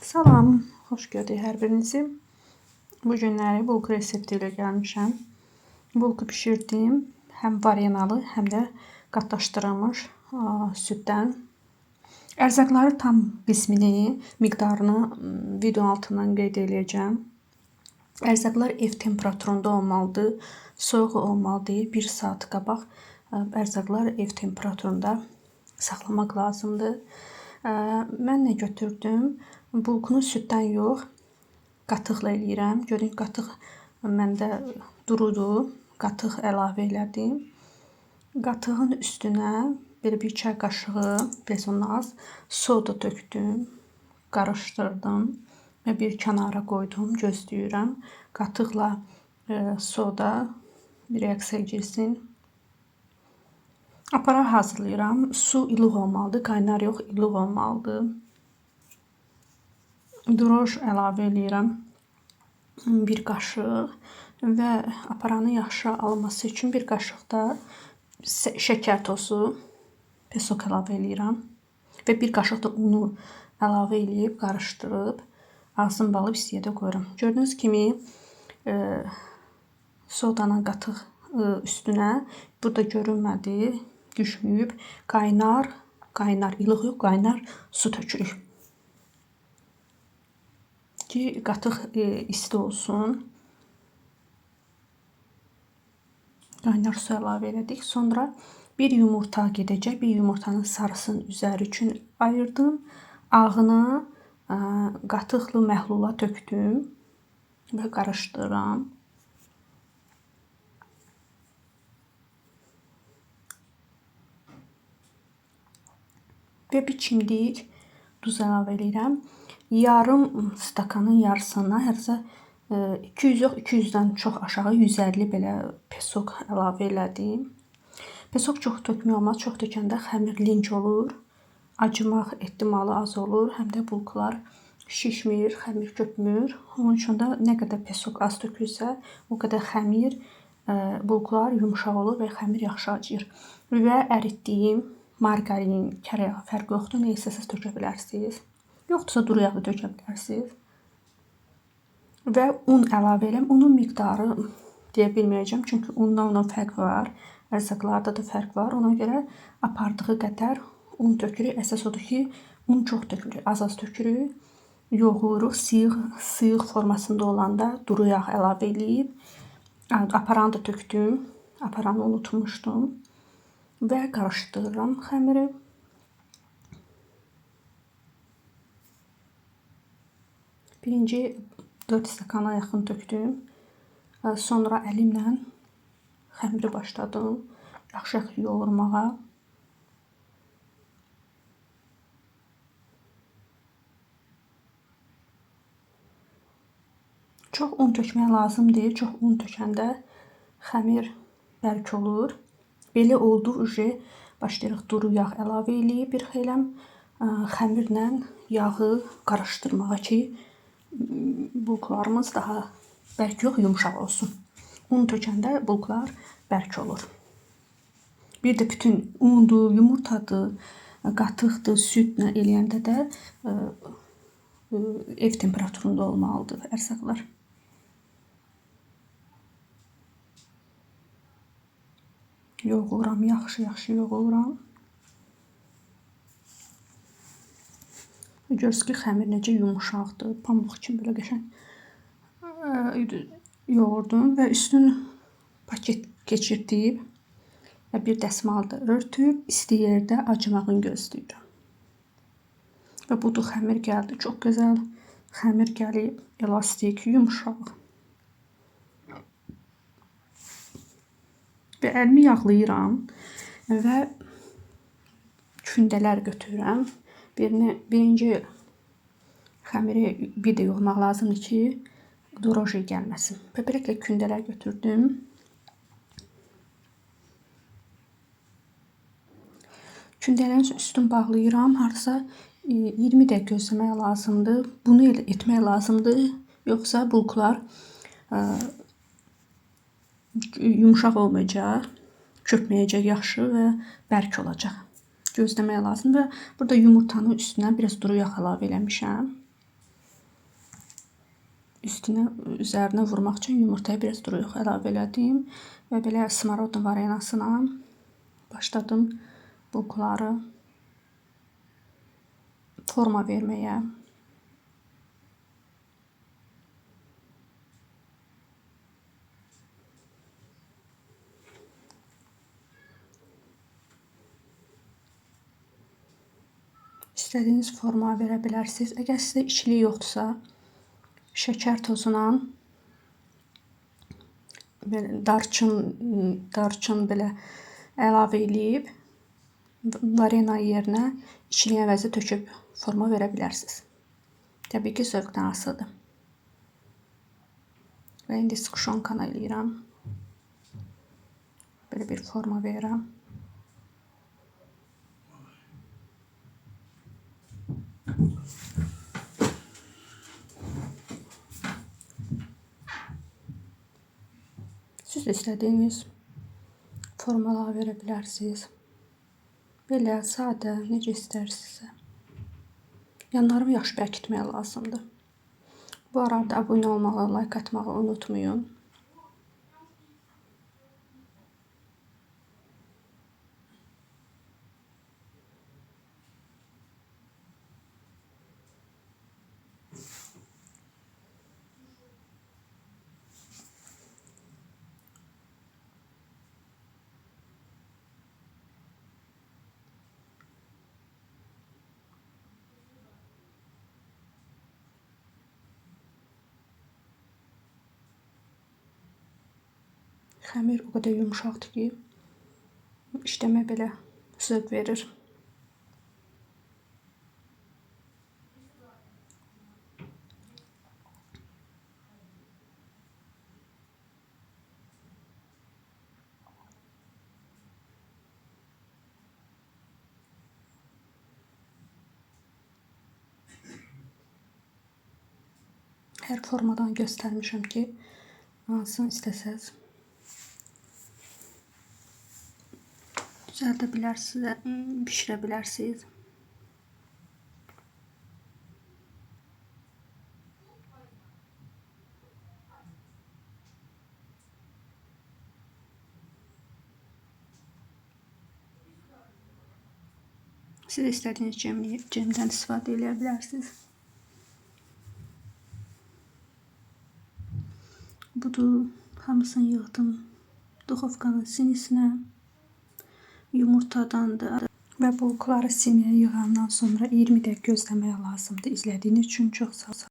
Salam, xoş gördük hər birinizi. Bu günləri bulku resepti ilə gəlmişəm. Bulku bişirdim. Həm varyenalı, həm də qatlaşdırılmış süddən. Ərzaqları tam qismini, miqdarını video altından qeyd edəcəm. Ərzaqlar ev temperaturunda olmalıdır, soyuq olmalıdır. 1 saat qabaq ərzaqlar ev temperaturunda saxlamaq lazımdır. Mən nə götürdüm? Bulkunu süddən yox, qatıqla eləyirəm. Görün, qatıq məndə durudur. Qatıq əlavə elədim. Qatığın üstünə belə bir çay qaşığı, biraz ondan az soda tökdüm. Qarışdırdım və bir kənara qoydum, gözləyirəm. Qatıqla soda bir reaksiyaya girsin. Aparat hazırlayıram. Su ilıq olmalıdır, qaynar yox, ilıq olmalıdır. Droj əlavə eləyirəm. Bir qaşıq və aparanın yaxşı alınması üçün bir qaşıq da şəkər tozu, pesok əlavə eləyirəm. Və bir qaşıq da unu əlavə eləyib, qarışdırıb, ağzını bağlayıb istiyə qoyuram. Gördüyünüz kimi sodanın qatıq üstünə, burada görünmədi, düşməyib, qaynar, ilıq yox, qaynar su tökürük. Ki qatıq isti olsun. Qaynar su əlavə elədik. Sonra bir yumurta gedəcək. Bir yumurtanın sarısının üzəri üçün ayırdım. Ağını qatıqlı məhlula tökdüm və qarışdırıram. Və bir çimdik duz əlavə edirəm. Yarım stakanın yarısına hərsə 200 yox, 200-dən çox aşağı 150 belə pesok əlavə elədim. Pesok çox tökmək olmaz. Çox tökəndə xəmir linç olur. Acımaq ehtimalı az olur. Həm də bulkular şişmir, xəmir köpmür. Onun üçün də nə qədər pesok az tökülsə, o qədər xəmir, bulkular yumşaq olur və xəmir yaxşı acıyır. Və əritdiyim margarin, kərəyağı fərqi yoxdur. Nə istəsəz tökə bilərsiniz. Yoxdursa duru yağ da tökə bilərsiniz. Və un əlavə edirəm. Unun miqdarı deyə bilməyəcəm, çünki undan ona fərq var. Ərzaqlarda da fərq var. Ona görə apardığı qədər un tökürük. Əsas odur ki, un çox tökürük, az tökürük. Yoğururuq. Sıyıq formasında olanda duru yağ əlavə edib, aparanı da tökdüm. Aparanı unutmuşdum. Və qarışdırıram xəmiri. Birinci 4 stakana yaxın tökdüm. Sonra əlimlə xəmiri başladım yaxşı yoğurmağa. Çox un tökmək lazım deyil. Çox un tökəndə xəmir bərk olur. Belə oldu, başlayırıq duru yağ əlavə eləyib bir xeyləm xəmirlə yağı qarışdırmağa ki, bulkularımız daha bərk yox, yumşaq olsun. Un tökəndə bulkular bərk olur. Bir də bütün undur, yumurtadır, qatıqdır, südlə eləyəndə də ev temperaturunda olmalıdır ərzaqlar. Yoğururam, yaxşı yoğururam. Görürsünüz ki, xəmir necə yumşaqdır, pamuk kimi belə qəşəng yoğurdum və üstün paket keçirdib və bir dəsmalda örtüb isti yerdə acımağını gözləyirəm. Və budur, xəmir gəldi. Çox gözəl xəmir gəlib, elastik, yumşaq. Və əlimi yağlayıram və kündələr götürürəm. Birinci xəmiri bir də yoğurmaq lazımdır ki, droji gəlməsin. Və beləliklə kündələr götürdüm. Kündələrin üstünü bağlayıram. Harasa 20 dəqiqə gözləmək lazımdır. Bunu etmək lazımdır. Yoxsa bulkular yumşaq olmayacaq, köpməyəcək yaxşı və bərk olacaq. Gözləmək lazımdır. Burada yumurtanın üstünə biraz duru yağ əlavə eləmişəm. üzərinə vurmaq üçün yumurtaya biraz duru yağ əlavə elədim və belə smarodun varianasına başladım bulqları forma verməyə. İstədiyiniz forma verə bilərsiniz. Əgər sizdə içli yoxdursa, şəkər tozuna belə darçın belə əlavə eləyib varena yerinə içli əvəzi töküb forma verə bilərsiniz. Təbii ki, zövqdən asılıdır. Və indi squşonkanı eləyirəm. Belə bir forma verirəm. Siz də istədiyiniz formalar verə bilərsiniz. Belə, sadə, necə istərsinizsə. Yanlarımı yaxşı bərkitmək lazımdır. Bu arada abunə olmağı, like atmağı unutmayın. Xəmir o qədər yumşaqdır ki, işləmə belə zövq verir. Hər formadan göstərmişəm ki, hansını istəsəz düzəldə bilərsiniz, bişirə bilərsiniz. Siz istədiyiniz cemdən istifadə edə bilərsiniz. Budur, hamısını yığdım duxovkanın sinesinə. Yumurtadandır və bulqları sinəyə yığandan sonra 20 dəqiqə gözləmək lazımdır. İzlədiyiniz üçün çox sağ olun.